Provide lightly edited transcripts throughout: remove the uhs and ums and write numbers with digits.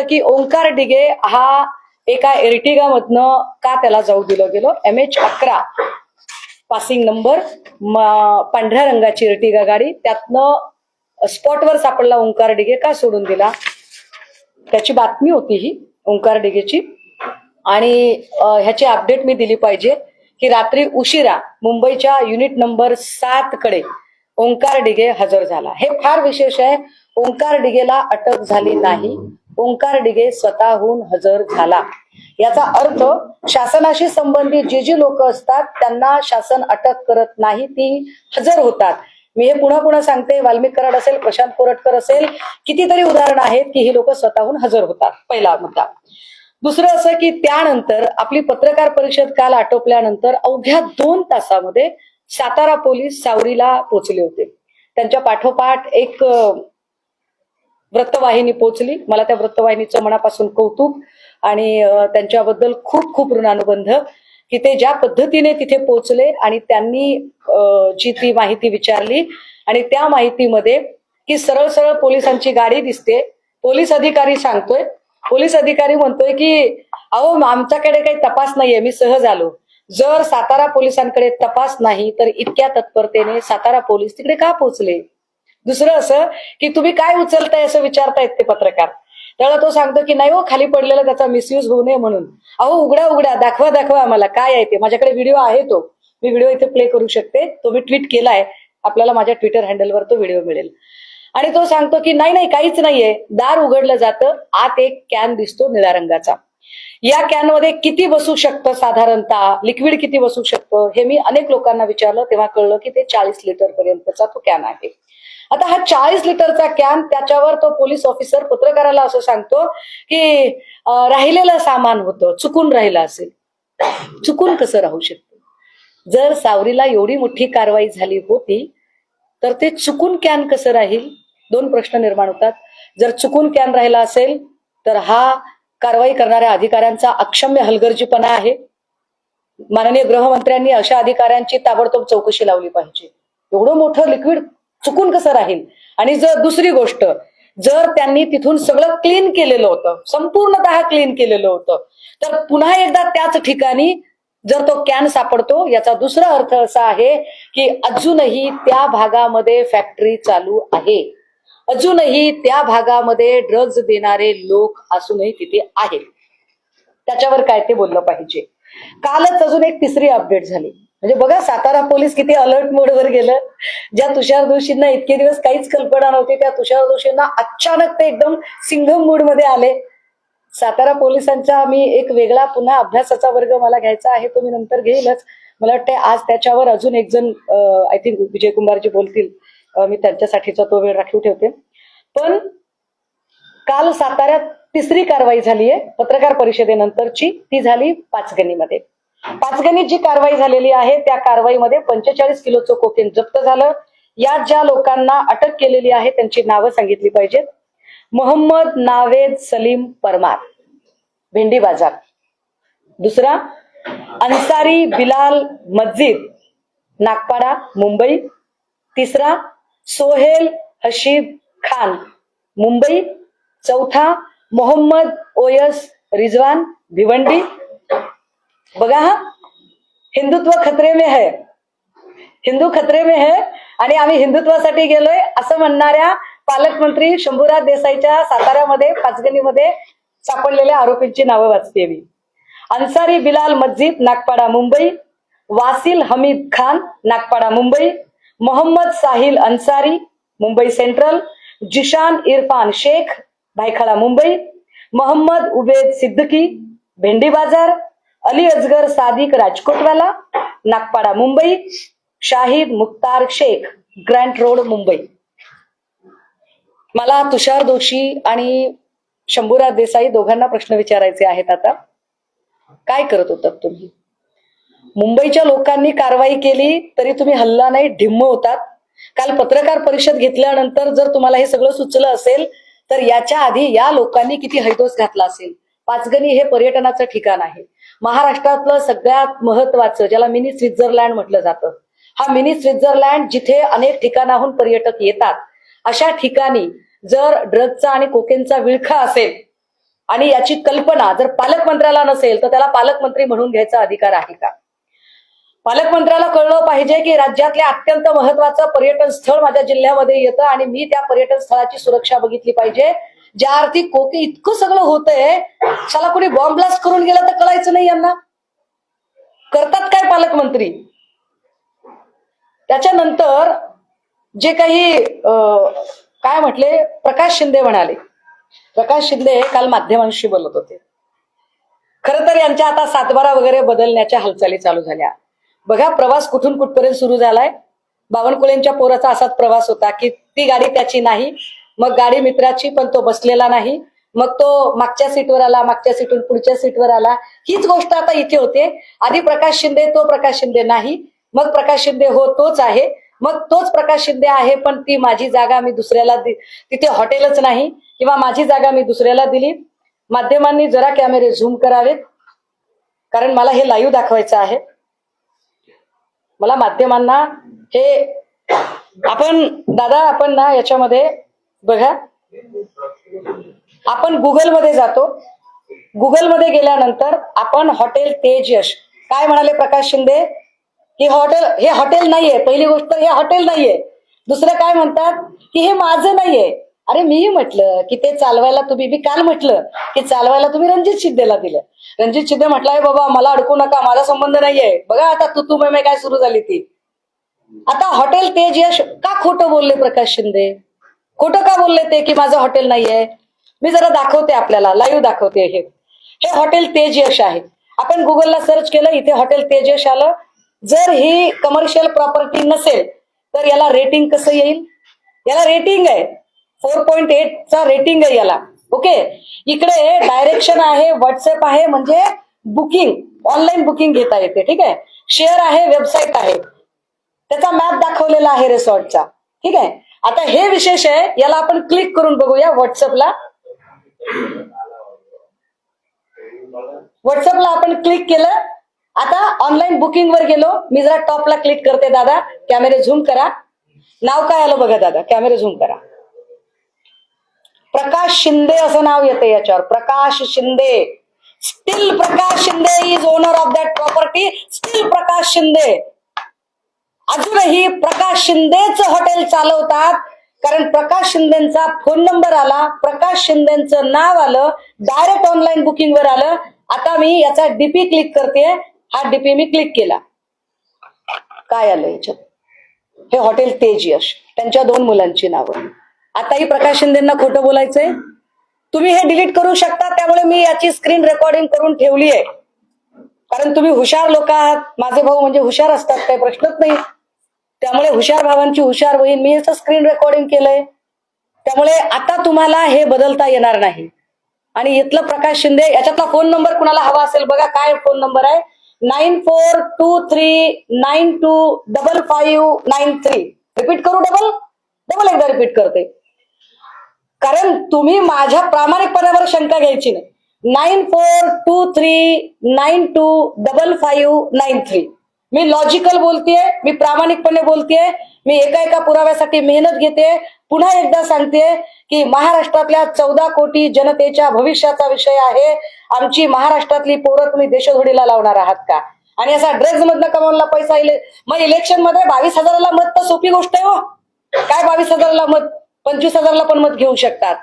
की ओंकार डिगे हा एका एर्टिगा मधनं का त्याला जाऊ दिलं गेलं. MH11 पासिंग नंबर, पांढऱ्या रंगाची एर्टिगा गाडी, त्यातनं स्पॉटवर सापडला ओंकार डिगे का सोडून दिला. त्याची बातमी होती ही ओंकार डिगेची. आणि ह्याची अपडेट मी दिली पाहिजे की रात्री उशिरा मुंबईच्या युनिट नंबर 7 कडे ओंकार डिगे हजर झाला. हे फार विशेष आहे. ओंकार डिगेला अटक झाली नाही, ओंकार डिगे स्वतःहून हजर झाला. याचा अर्थ शासनाशी संबंधित जी लोक असतात त्यांना शासन अटक करत नाही, ती हजर होतात. मी हे पुन्हा पुन्हा सांगते. वाल्मिक कराड असेल, प्रशांत कोरटकर असेल, कितीतरी उदाहरणं आहेत की ही लोक स्वतःहून हजर होतात. पहिला मुद्दा. दुसरं असं की त्यानंतर आपली पत्रकार परिषद काल आटोपल्यानंतर अवघ्या 2 तासामध्ये सातारा पोलीस सावरीला पोहोचले होते. त्यांच्या पाठोपाठ एक वृत्तवाहिनी पोहोचली. मला त्या वृत्तवाहिनीचं मनापासून कौतुक आणि त्यांच्याबद्दल खूप खूप ऋणानुबंध की ते ज्या पद्धतीने तिथे पोहोचले आणि त्यांनी जी ती माहिती विचारली आणि त्या माहितीमध्ये की सरळ सरळ पोलिसांची गाडी दिसते. पोलीस अधिकारी सांगतोय, पोलीस अधिकारी म्हणतोय की अहो आमच्याकडे काही तपास नाहीये, मी सहज आलो. जर सातारा पोलिसांकडे तपास नाही तर इतक्या तत्परतेने सातारा पोलीस तिकडे का पोहोचले. दुसरं असं की तुम्ही काय उचलताय असं विचारतायत ते पत्रकार. त्याला तो सांगतो की नाही हो, खाली पडलेला त्याचा मिसयूज होऊ नये म्हणून. अहो उघडा उघडा, दाखवा दाखवा आम्हाला काय आहे ते. माझ्याकडे व्हिडिओ आहे, तो मी व्हिडिओ इथे प्ले करू शकते. तो मी ट्विट केलाय, आपल्याला माझ्या ट्विटर हँडलवर तो व्हिडिओ मिळेल. आणि तो सांगतो की नाही नाही काहीच नाहीये. दार उघडलं जातं, आत एक कॅन दिसतो निळ्या रंगाचा. या कॅन मध्ये किती बसू शकतं साधारणतः, लिक्विड किती बसू शकतं हे मी अनेक लोकांना विचारलं, तेव्हा कळलं की ते 40 लिटर पर्यंतचा तो कॅन आहे. आता हा 40 लिटरचा कॅन, त्याच्यावर तो पोलीस ऑफिसर पत्रकाराला असं सांगतो की राहिलेलं सामान होतं, चुकून राहिलं असेल. चुकून कसं राहू शकतं. जर सावरीला एवढी मोठी कारवाई झाली होती तर ते चुकून कॅन कसं राहील. 2 प्रश्न निर्माण होतात. जर चुकून कॅन राहिला असेल तर हा कारवाई करणाऱ्या अधिकाऱ्यांचा अक्षम्य हलगर्जीपणा आहे. माननीय गृहमंत्र्यांनी अशा अधिकाऱ्यांची ताबडतोब चौकशी लावली पाहिजे. एवढं मोठं लिक्विड चुकून कसं राहील. आणि जर दुसरी गोष्ट, जर त्यांनी तिथून सगळं क्लीन केलेलं होतं, संपूर्णतः क्लीन केलेलं होतं, तर पुन्हा एकदा त्याच ठिकाणी जर तो कॅन सापडतो, याचा दुसरा अर्थ असा आहे की अजूनही त्या भागामध्ये फॅक्टरी चालू आहे, अजूनही त्या भागामध्ये ड्रग्ज देणारे लोक अजूनही तिथे आहेत. त्याच्यावर काय ते बोललं पाहिजे. कालच अजून एक तिसरी अपडेट झाली. म्हणजे बघा सातारा पोलीस किती अलर्ट मोडवर गेलं. ज्या तुषार दोषींना इतके दिवस काहीच कल्पना नव्हती, त्या तुषार दोषींना अचानक ते एकदम सिंघम मूड मध्ये आले. सातारा पोलिसांचा मी एक वेगळा पुन्हा अभ्यासाचा वर्ग मला घ्यायचा आहे, तो मी नंतर घेईलच. मला वाटतं आज त्याच्यावर अजून एक जण आय थिंक विजय कुमारजी बोलतील, मी त्यांच्यासाठीचा तो वेळ राखीव ठेवते. पण काल साताऱ्यात तिसरी कारवाई झालीय पत्रकार परिषदेनंतरची, ती झाली पाचगणीमध्ये. पाचगणीत जी कारवाई झालेली आहे त्या कारवाईमध्ये 45 किलोचं कोकेन जप्त झालं. या ज्या लोकांना अटक केलेली आहे त्यांची नावं सांगितली पाहिजेत. मोहम्मद नावेद सलीम परमार, भेंडी बाजार. दुसरा अन्सारी बिलाल मस्जिद, नागपाडा, मुंबई. तिसरा सोहेल हशीद खान, मुंबई. चौथा मोहम्मद ओयस रिजवान, भिवंडी. बघा हा, हिंदुत्व खतरे में है, हिंदू खतरे में है. आणि आम्ही हिंदुत्वासाठी गेलोय असं म्हणणाऱ्या पालकमंत्री शंभूराज देसाईच्या साताऱ्यामध्ये पाचगणीमध्ये सापडलेल्या आरोपींची नावं वाचते मी. Ansari Bilal Masjid, Nagpada, Mumbai. Wasil Hamid Khan, Nagpada, Mumbai. Mohammed Sahil Ansari, Mumbai Central. Zeeshan Irfan Shaikh, Byculla, Mumbai. Mohammed Ubaid Siddiqui, Bhendi Bazaar. Ali Asgar Sadiq Rajkotwala, Nagpada, Mumbai. Shahid Mukhtar Shaikh, Grant Road, Mumbai. मला तुषार दोषी आणि शंभूराज देसाई दोघांना प्रश्न विचारायचे आहेत. आता काय करत होतात तुम्ही? मुंबईच्या लोकांनी कारवाई केली तरी तुम्ही हल्ला नाही, ढिम्म होतात. काल पत्रकार परिषद घेतल्यानंतर जर तुम्हाला हे सगळं सुचलं असेल तर याच्या आधी या लोकांनी किती हैदोस घातला असेल. पाचगणी हे पर्यटनाचं ठिकाण आहे. महाराष्ट्रातलं सगळ्यात महत्वाचं, ज्याला मिनी स्वित्झर्लंड म्हटलं जातं, हा मिनी स्वित्झर्लंड जिथे अनेक ठिकाणाहून पर्यटक येतात, अशा ठिकाणी जर ड्रगचा आणि कोकेनचा विळखा असेल आणि याची कल्पना जर पालकमंत्र्याला नसेल तर त्याला पालकमंत्री म्हणून घ्यायचा अधिकार आहे का? पालकमंत्र्याला कळलं पाहिजे की राज्यातले अत्यंत महत्वाचं पर्यटन स्थळ माझ्या जिल्ह्यामध्ये येतं आणि मी त्या पर्यटन स्थळाची सुरक्षा बघितली पाहिजे. ज्या अर्थी कोकी इतकं सगळं होतंय, चला कोणी बॉम्ब ब्लास्ट करून गेलं तर कळायचं नाही यांना. करतात काय पालकमंत्री? त्याच्यानंतर जे काही काय म्हटले, प्रकाश शिंदे म्हणाले. प्रकाश शिंदे काल माध्यमांशी बोलत होते. खरं तर यांच्या आता सातबारा वगैरे बदलण्याच्या हालचाली चालू झाल्या. बघा प्रवास कुठून कुठपर्यंत सुरू झालाय. बावनकुळेंच्या पोराचा असाच प्रवास होता की ती गाडी त्याची नाही, मग गाडी मित्राची पण तो बसलेला नाही, मग तो मागच्या सीटवर आला, मागच्या सीटून पुढच्या सीटवर आला. हीच गोष्ट आता इथे होते. आधी प्रकाश शिंदे, तो प्रकाश शिंदे नाही, मग प्रकाश शिंदे हो तोच आहे, मग तोच प्रकाश शिंदे आहे पण ती माझी जागा मी दुसऱ्याला तिथे हॉटेलच नाही किंवा माझी जागा मी दुसऱ्याला दिली. माध्यमांनी जरा कॅमेरे झूम करावेत कारण मला हे लाईव्ह दाखवायचं आहे. मला माध्यमांना हे आपण ना याच्यामध्ये बघा, आपण गुगलमध्ये जातो. गुगलमध्ये गेल्यानंतर आपण हॉटेल तेज यश, काय म्हणाले प्रकाश शिंदे की हे हॉटेल नाहीये. पहिली गोष्ट हे हॉटेल नाहीये. दुसरं काय म्हणतात की हे माझं नाहीये. अरे मीही म्हटलं की ते चालवायला मी काल म्हटलं की चालवायला तुम्ही रणजित शिंदेला दिलं. रणजित शिंदे म्हटलाय बाबा मला अडकू नका, माझा संबंध नाहीये. बघा आता तू मैं काय सुरू झाली ती. आता हॉटेल तेज यश का खोटं बोलले प्रकाश शिंदे? खोटं का बोलले ते की माझं हॉटेल नाहीये? मी जरा दाखवते, आपल्याला लाईव्ह दाखवते. हे हॉटेल तेज यश आहे. आपण गुगलला सर्च केलं, इथे हॉटेल तेज यश आलं. जर ही कमर्शियल प्रॉपर्टी नसेल तर याला रेटिंग कसं येईल? याला रेटिंग आहे 4.8 चा रेटिंग आहे याला. ओके, इकडे डायरेक्शन आहे, व्हॉट्सअप आहे, म्हणजे बुकिंग, ऑनलाईन बुकिंग घेता येते. ठीक आहे, शेअर आहे, वेबसाईट आहे, त्याचा मॅप दाखवलेला आहे रिसॉर्टचा. ठीक आहे, आता हे विशेष आहे, याला आपण क्लिक करून बघूया. व्हॉट्सअपला आपण क्लिक केलं. आता ऑनलाईन बुकिंग वर गेलो. मी जरा टॉपला क्लिक करते. दादा कॅमेरे झूम करा. नाव काय आलं बघा दादा, कॅमेरे झूम करा. प्रकाश शिंदे असं नाव येते याच्यावर. Prakash Shinde, steel Prakash Shinde is owner of that property. Steel Prakash Shinde अजूनही प्रकाश शिंदेच हॉटेल चालवतात कारण प्रकाश शिंदेचा फोन नंबर आला, प्रकाश शिंदेचं नाव आलं, डायरेक्ट ऑनलाईन बुकिंग वर आलं. आता मी याचा डीपी क्लिक करते. हा डीपी मी क्लिक केला. काय आलं याच्यात? हे हॉटेल तेज यश, त्यांच्या 2 मुलांची नावं. आताही प्रकाश शिंदेना खोटं बोलायचंय. तुम्ही हे डिलीट करू शकता, त्यामुळे मी याची स्क्रीन रेकॉर्डिंग करून ठेवली आहे. कारण तुम्ही हुशार लोक आहात. माझे भाऊ म्हणजे हुशार असतात, काही प्रश्नच नाही. त्यामुळे हुशार भावांची हुशार बहीण, मी याचं स्क्रीन रेकॉर्डिंग केलंय. त्यामुळे आता तुम्हाला हे बदलता येणार नाही. आणि इथलं प्रकाश शिंदे, याच्यातला फोन नंबर कुणाला हवा असेल बघा. काय फोन नंबर आहे? 9423925593. रिपीट करू? डबल एकदा रिपीट करते कारण तुम्ही माझ्या प्रामाणिकपणावर शंका घ्यायची नाही. 9423925593. मी लॉजिकल बोलतेय, मी प्रामाणिकपणे बोलतेय, मी एका पुराव्यासाठी मेहनत घेते. पुन्हा एकदा सांगते की महाराष्ट्रातल्या 14 कोटी जनतेच्या भविष्याचा विषय आहे. आमची महाराष्ट्रातली पोरं तुम्ही देशोधडीला लावणार आहात का? आणि असा ड्रग्ज मधनं कमावला पैसा मग इलेक्शन मध्ये 22,000ला मत तर सोपी गोष्ट आहे हो. काय 22,000ला मत? 25,000ला पण मत घेऊ शकतात.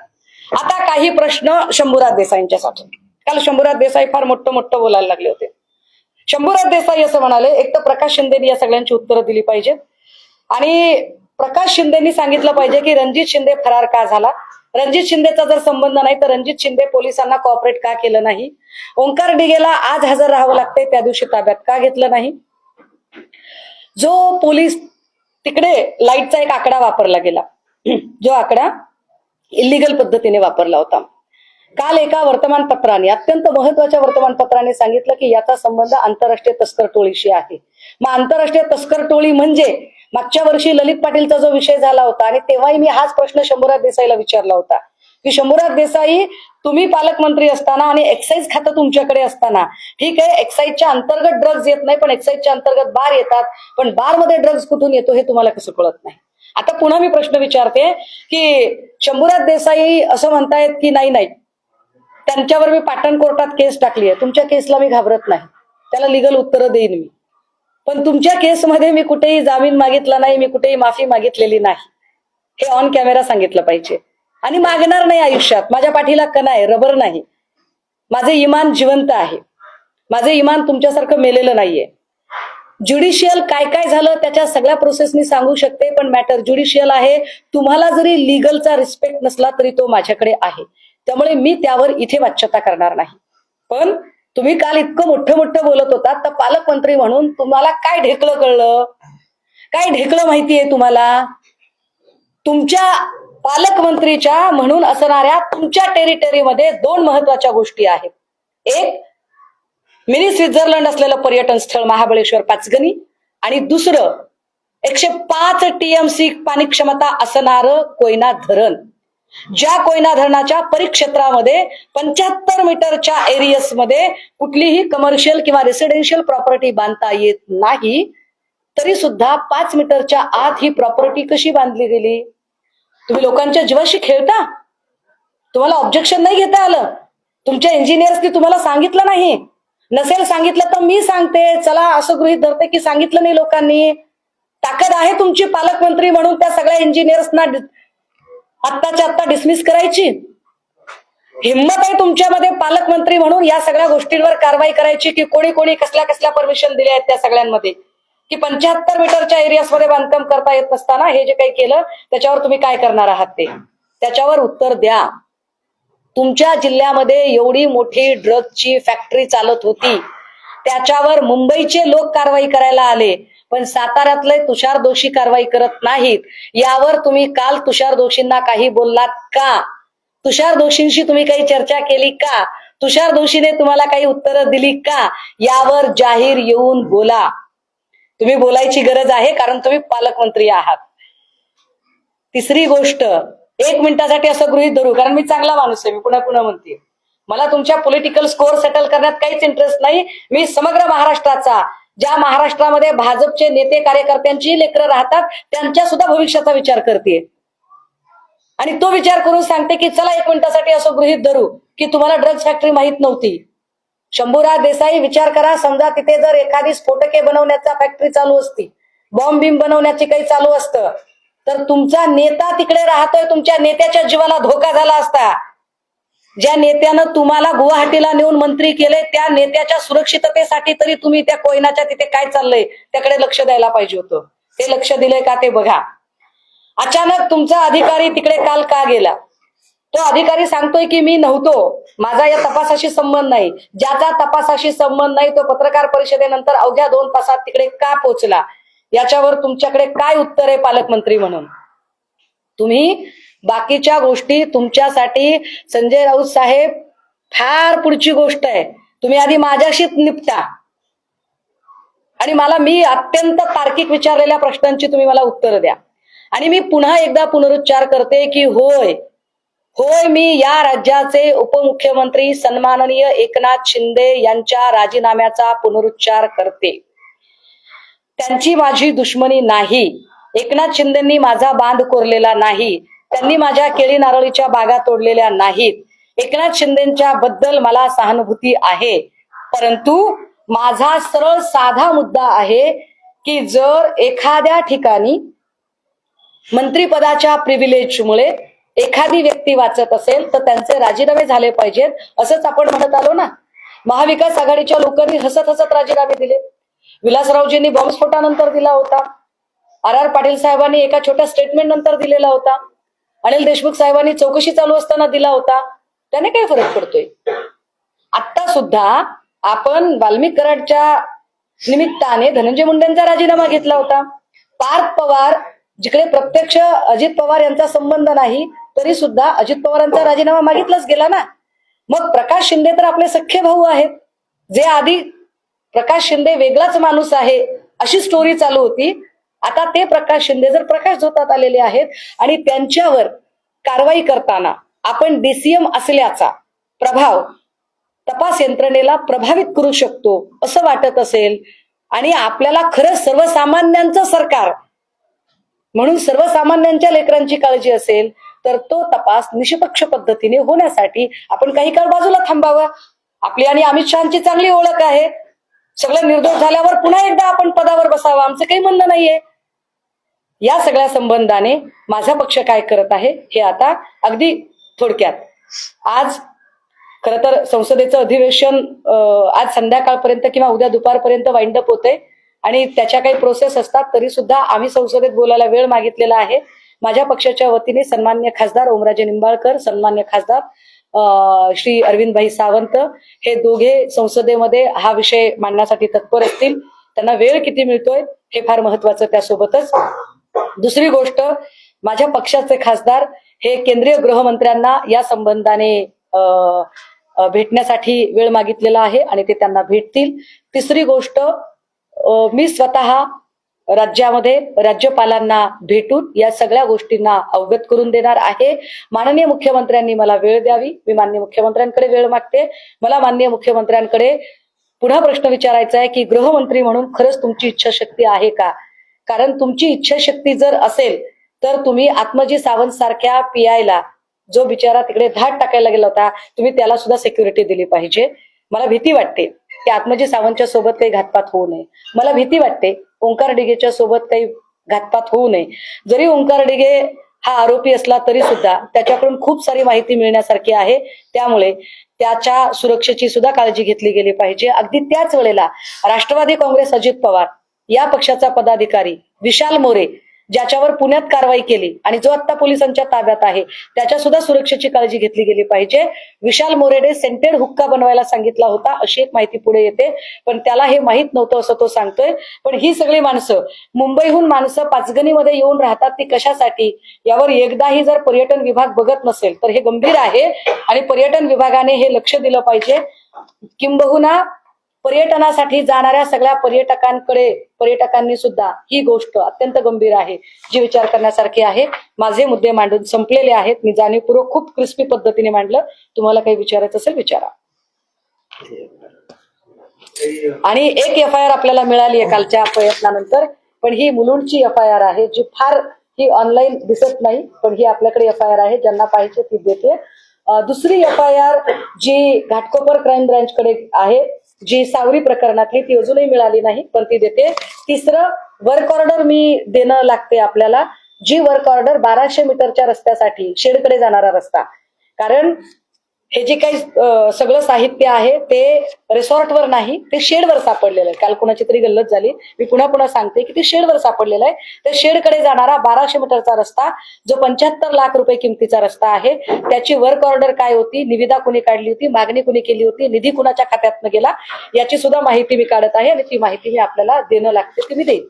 आता काही प्रश्न शंभूराज देसाईंच्यासाठी. काल शंभूराज देसाई फार मोठं बोलायला लागले होते. शंभूराज देसाई असं म्हणाले, एक तर प्रकाश शिंदेनी या सगळ्यांची उत्तरं दिली पाहिजेत आणि प्रकाश शिंदेनी सांगितलं पाहिजे की रणजित शिंदे फरार का झाला. रणजित शिंदेचा जर संबंध नाही तर रणजित शिंदे पोलिसांना कॉपरेट का केलं नाही. ओंकार डिगेला आज हजर राहावं लागते, त्या दिवशी ताब्यात का घेतलं नाही. जो पोलीस तिकडे लाईटचा एक आकडा वापरला गेला, जो आकडा इलिगल पद्धतीने वापरला होता. काल एका वर्तमानपत्राने, अत्यंत महत्वाच्या वर्तमानपत्राने सांगितलं की याचा संबंध आंतरराष्ट्रीय तस्कर टोळीशी आहे. मग आंतरराष्ट्रीय तस्कर टोळी म्हणजे मागच्या वर्षी ललित पाटीलचा जो विषय झाला होता आणि तेव्हाही मी हाच प्रश्न शंभूराज देसाईला विचारला होता की शंभूराज देसाई, तुम्ही पालकमंत्री असताना आणि एक्साईज खातं तुमच्याकडे असताना, ठीक आहे एक्साईजच्या अंतर्गत ड्रग्ज येत नाही पण एक्साईजच्या अंतर्गत बार येतात, पण बार मध्ये ड्रग्ज कुठून येतो हे तुम्हाला कसं कळत नाही. आता पुन्हा मी प्रश्न विचारते की शंभूराज देसाई असं म्हणतायत की नाही त्यांच्यावर मी पाटण कोर्टात केस टाकली आहे. तुमच्या केसला मी घाबरत नाही, त्याला लिगल उत्तरं देईन मी. पण तुमच्या केसमध्ये मी कुठेही जामीन मागितला नाही, मी कुठेही माफी मागितलेली नाही, हे ऑन कॅमेरा सांगितलं पाहिजे. आणि मागणार नाही आयुष्यात. माझ्या पाठीला कणा आहे, रबर नाही. माझे इमान जिवंत आहे, माझे इमान तुमच्यासारखं मेलेलं नाहीये. ज्युडिशियल काय काय झालं त्याच्या सगळ्या प्रोसेस मी सांगू शकते, पण मॅटर ज्युडिशियल आहे. तुम्हाला जरी लिगलचा रिस्पेक्ट नसला तरी तो माझ्याकडे आहे, त्यामुळे मी त्यावर इथे वाच्यता करणार नाही. पण तुम्ही काल इतकं मोठं मोठं बोलत होता, तर पालकमंत्री म्हणून तुम्हाला काय ढेकळं कळलं? काय ढेकळं माहितीये तुम्हाला? तुमच्या पालकमंत्रीच्या म्हणून असणाऱ्या तुमच्या टेरिटरीमध्ये दोन महत्वाच्या गोष्टी आहेत. एक मिनी स्वित्झर्लंड असलेलं पर्यटन स्थळ महाबळेश्वर पाचगणी, आणि दुसरं 105 TMC पाणी क्षमता असणारं कोयना धरण. ज्या कोयना धरणाच्या परिक्षेत्रामध्ये 75 मीटरच्या एरियस मध्ये कुठलीही कमर्शियल किंवा रेसिडेन्शियल प्रॉपर्टी बांधता येत नाही, तरी सुद्धा 5 मीटरच्या आत ही प्रॉपर्टी कशी बांधली गेली? तुम्ही लोकांच्या जीवाशी खेळता? तुम्हाला ऑब्जेक्शन नाही घेता आलं? तुमच्या इंजिनियर्सनी तुम्हाला सांगितलं नाही? नसेल सांगितलं तर मी सांगते, चला असं गृहीत धरते की सांगितलं नाही लोकांनी. ताकद आहे तुमची पालकमंत्री म्हणून त्या सगळ्या इंजिनियर्सना आत्ताच्या आत्ता डिसमिस करायची? हिंमत आहे तुमच्यामध्ये पालकमंत्री म्हणून या सगळ्या गोष्टींवर कारवाई करायची की कोणी कोणी कसल्या कसल्या परमिशन दिल्या आहेत त्या सगळ्यांमध्ये, की 75 मीटरच्या एरियामध्ये बांधकाम करता येत नसताना हे जे काही केलं त्याच्यावर तुम्ही काय करणार आहात ते त्याच्यावर उत्तर द्या. तुमच्या जिल्ह्यामध्ये एवढी मोठी ड्रगची फॅक्टरी चालत होती, त्याच्यावर मुंबईचे लोक कारवाई करायला आले, पण साताऱ्यातले तुषार दोषी कारवाई करत नाहीत. यावर तुम्ही काल तुषार दोषींना काही बोललात का? तुषार दोषींशी तुम्ही काही चर्चा केली का? तुषार दोषीने तुम्हाला काही उत्तरं दिली का? यावर जाहीर येऊन बोला. तुम्ही बोलायची गरज आहे, कारण तुम्ही पालकमंत्री आहात. तिसरी गोष्ट, 1 मिनिटासाठी असं गृहीत धरू, कारण मी चांगला माणूस आहे, मी पुन्हा पुन्हा म्हणते, मला तुमच्या पॉलिटिकल स्कोअर सेटल करण्यात काहीच इंटरेस्ट नाही. मी समग्र महाराष्ट्राचा, ज्या महाराष्ट्रामध्ये भाजपचे नेते कार्यकर्त्यांची लेकरं राहतात त्यांच्या सुद्धा भविष्याचा विचार करते, आणि तो विचार करून सांगते की चला 1 मिनिटासाठी असं गृहीत धरू की तुम्हाला ड्रग्ज फॅक्टरी माहित नव्हती. शंभूराज देसाई, विचार करा, समजा तिथे जर एखादी स्फोटके बनवण्याचा फॅक्टरी चालू असती, बॉम्ब बिम बनवण्याची काही चालू असतं, तर तुमचा नेता तिकडे राहतोय, तुमच्या नेत्याच्या जीवाला धोका झाला असता. ज्या नेत्यानं तुम्हाला गुवाहाटीला नेऊन मंत्री केले त्या नेत्याच्या सुरक्षिततेसाठी तरी तुम्ही त्या कोयनाच्या तिथे काय चाललंय त्याकडे लक्ष द्यायला पाहिजे होतं. ते लक्ष दिलंय का ते बघा. अचानक तुमचा अधिकारी तिकडे काल का गेला? तो अधिकारी सांगतोय की मी नव्हतो, माझा या तपासाशी संबंध नाही. ज्याचा तपासाशी संबंध नाही तो पत्रकार परिषदेनंतर अवघ्या 2 तासात तिकडे का पोहोचला? याच्यावर तुमच्याकडे काय उत्तर आहे पालकमंत्री म्हणून? तुम्ही बाकीच्या गोष्टी तुमच्यासाठी, संजय राऊत साहेब, फार पुढची गोष्ट आहे. तुम्ही आधी माझ्याशीच निपटा, आणि मी अत्यंत तार्किक विचारलेल्या प्रश्नांची तुम्ही मला उत्तर द्या. आणि मी पुन्हा एकदा पुनरुच्चार करते की होय, मी या राज्याचे उपमुख्यमंत्री सन्माननीय एकनाथ शिंदे यांच्या राजीनाम्याचा पुनरुच्चार करते. त्यांची माझी दुश्मनी नाही. एकनाथ शिंदेंनी माझा बांध कोरलेला नाही, त्यांनी माझ्या केळी नारळीच्या बागा तोडलेल्या नाहीत. एकनाथ शिंदेच्या बद्दल मला सहानुभूती आहे, परंतु माझा सरळ साधा मुद्दा आहे की जर एखाद्या ठिकाणी मंत्रिपदाच्या प्रिव्हिलेजमुळे एखादी व्यक्ती वाचत असेल तर त्यांचे राजीनामे झाले पाहिजेत, असंच आपण म्हणत आलो ना. महाविकास आघाडीच्या लोकांनी हसत हसत राजीनामे दिले. विलासरावजींनी बॉम्बस्फोटानंतर दिला होता, RR पाटील साहेबांनी एका छोट्या स्टेटमेंट नंतर दिलेला होता, अनिल देशमुख साहेबांनी चौकशी चालू असताना दिला होता. त्याने काय फरक पडतोय? आता सुद्धा आपण वाल्मिक कराडच्या निमित्ताने धनंजय मुंडेंचा राजीनामा घेतला होता. पार्थ पवार, जिकडे प्रत्यक्ष अजित पवार यांचा संबंध नाही तरी सुद्धा अजित पवारांचा राजीनामा मागितलाच गेला ना. मग प्रकाश शिंदे तर आपले सख्खे भाऊ आहेत, जे आधी प्रकाश शिंदे वेगळाच माणूस आहे अशी स्टोरी चालू होती. आता ते प्रकाश शिंदे जर प्रकाश झोतात आलेले आहेत आणि त्यांच्यावर कारवाई करताना आपण DCM असल्याचा प्रभाव तपास यंत्रणेला प्रभावित करू शकतो असं वाटत असेल, आणि आपल्याला खरं सर्वसामान्यांचं सरकार म्हणून सर्वसामान्यांच्या लेकरांची काळजी असेल, तर तो तपास निष्पक्ष पद्धतीने होण्यासाठी आपण काही काळ बाजूला थांबावं. आपली आणि अमित शहाची चांगली ओळख आहे. सगळं निर्दोष झाल्यावर पुन्हा एकदा आपण पदावर बसावं, आमचं काही म्हणणं नाहीये. या सगळ्या संबंधाने माझा पक्ष काय करत आहे हे आता अगदी थोडक्यात. आज खर तर संसदेचं अधिवेशन आज संध्याकाळपर्यंत किंवा उद्या दुपारपर्यंत वाइंड अप होते आणि त्याच्या काही प्रोसेस असतात. तरी सुद्धा आम्ही संसदेत बोलायला वेळ मागितलेला आहे. माझ्या पक्षाच्या वतीने सन्मान्य खासदार ओमराजे निंबाळकर, सन्मान्य खासदार श्री अरविंदभाई सावंत हे दोघे संसदेमध्ये हा विषय मांडण्यासाठी तत्पर असतील. त्यांना वेळ किती मिळतोय हे फार महत्वाचं. त्यासोबतच दुसरी गोष्ट, माझ्या पक्षाचे खासदार हे केंद्रीय गृहमंत्र्यांना या संबंधाने भेटण्यासाठी वेळ मागितलेला आहे आणि ते त्यांना भेटतील. तिसरी गोष्ट, मी स्वतः राज्यामध्ये राज्यपालांना भेटून या सगळ्या गोष्टींना अवगत करून देणार आहे. माननीय मुख्यमंत्र्यांनी मला वेळ द्यावी. मी माननीय मुख्यमंत्र्यांकडे वेळ मागते. मला माननीय मुख्यमंत्र्यांकडे पुन्हा प्रश्न विचारायचा आहे की गृहमंत्री म्हणून खरंच तुमची इच्छाशक्ती आहे का? कारण तुमची इच्छाशक्ती जर असेल तर तुम्ही आत्मजी सावंत सारख्या पीआयला, जो बिचारा तिकडे धाड टाकायला गेला होता, तुम्ही त्याला सुद्धा सिक्युरिटी दिली पाहिजे. मला भीती वाटते की आत्मजी सावंतच्या सोबत काही घातपात होऊ नये. मला भीती वाटते ओंकार डिगेच्या सोबत काही घातपात होऊ नये. जरी ओंकार डिगे हा आरोपी असला तरी सुद्धा त्याच्याकडून खूप सारी माहिती मिळण्यासारखी आहे. त्यामुळे त्याच्या सुरक्षेची सुद्धा काळजी घेतली गेली पाहिजे. अगदी त्याच वेळेला राष्ट्रवादी काँग्रेस अजित पवार या पक्षाचा पदाधिकारी विशाल मोरे, ज्याच्यावर पुण्यात कारवाई केली आणि जो आता पोलिसांच्या ताब्यात आहे, त्याच्या सुद्धा सुरक्षेची काळजी घेतली गेली पाहिजे. विशाल मोरेने सेंटेड हुक्का बनवायला सांगितला होता अशी एक माहिती पुढे येते, पण त्याला हे माहित नव्हतं असं तो सांगतोय. पण ही सगळी माणसं, मुंबईहून माणसं पाचगणीमध्ये येऊन राहतात, ती कशासाठी? यावर एकदाही जर पर्यटन विभाग बघत नसेल तर हे गंभीर आहे आणि पर्यटन विभागाने हे लक्ष दिलं पाहिजे. किंबहुना पर्यटनासाठी जाणाऱ्या सगळ्या पर्यटकांनी सुद्धा ही गोष्ट अत्यंत गंभीर आहे, जी विचार करण्यासारखी आहे. माझे मुद्दे मांडून संपलेले आहेत. मी जाणीवपूर्वक खूप क्रिस्पी पद्धतीने मांडलं. तुम्हाला काही विचारायचं असेल विचारा. आणि एक FIR आपल्याला मिळाली आहे कालच्या प्रयत्नानंतर, पण ही मुलुंडची FIR आहे, जी फार ही ऑनलाईन दिसत नाही, पण ही आपल्याकडे FIR आहे. ज्यांना पाहिजे ती देते. दुसरी FIR जी घाटकोपर क्राईम ब्रँचकडे आहे, जी सावरी प्रकरणातली, ती अजूनही मिळाली नाही, पण ती देते. तिसरं, वर्क ऑर्डर मी देणं लागते आपल्याला, जी वर्क ऑर्डर 1200 मीटरच्या रस्त्यासाठी, शेडकडे जाणारा रस्ता. कारण हे जे काही सगळं साहित्य आहे ते रिसॉर्टवर नाही, ते शेडवर सापडलेलं आहे. काल कोणाची तरी गल्लत झाली, मी पुन्हा सांगते की ते शेडवर सापडलेलं आहे. त्या शेडकडे जाणारा 1200 मीटरचा रस्ता, जो 75 लाख रुपये किमतीचा रस्ता आहे, त्याची वर्क ऑर्डर काय होती, निविदा कुणी काढली होती, मागणी कुणी केली होती, निधी कुणाच्या खात्यातनं गेला, याची सुद्धा माहिती मी काढत आहे आणि ती माहिती मी आपल्याला देणं लागते, ती मी देईन.